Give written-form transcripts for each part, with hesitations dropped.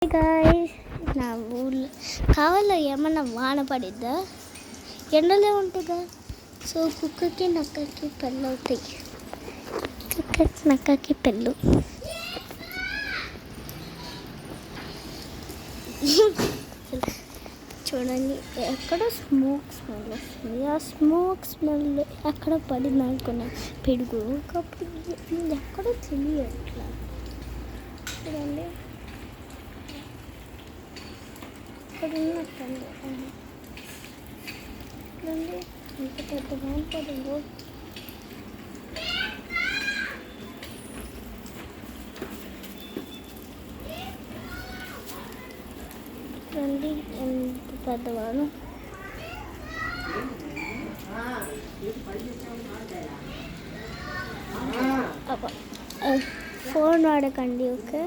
Guys, నా ఊళ్ళో కావాలో ఏమన్నా వాన పడిద్దా? ఎండలే ఉంటుందా? సో కుక్కకి నక్కకి పెళ్ళి అవుతాయి. కుక్కకి నక్కకి పెళ్ళు. చూడండి, ఎక్కడ స్మోక్ స్మెల్ వస్తుంది. ఆ స్మోక్ స్మెల్ ఎక్కడ పడింది అనుకున్నా. పెడుగు ఒకప్పుడు ఎక్కడో తెలియట్లా. చూడండి, ఇక్కడ ఉన్నట్టండి. చూడండి ఎంత పెద్ద వాన పడిందో. చూడండి ఎంత పెద్ద వాన. ఫోన్ వాడకండి, ఓకే?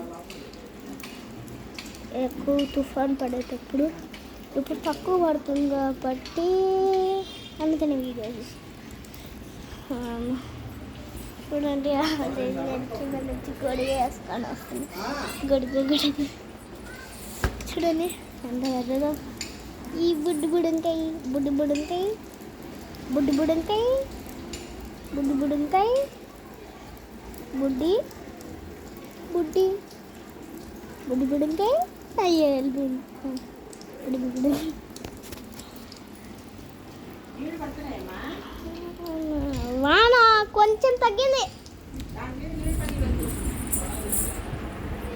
ఎక్కువ తుఫాన్ పడేటప్పుడు. ఇప్పుడు తక్కువ పడుతుంది కాబట్టి అందుకని వీడియో చూడండి. కింద నుంచి గొడుగు వేసుకొని వస్తుంది. గొడుగు చూడండి ఎంత ఎర్రదో. ఈ బుడ్డి బుడంకాయ బుడ్డి బుడంకాయ బుడ్డి బుడంకాయ బుడ్డి బుడంకాయ బుడ్డి బుడ్డి బుడ్డి బుడంకాయ. అయ్యో బుడ్డి బుడ్డి వాన కొంచెం తగ్గింది.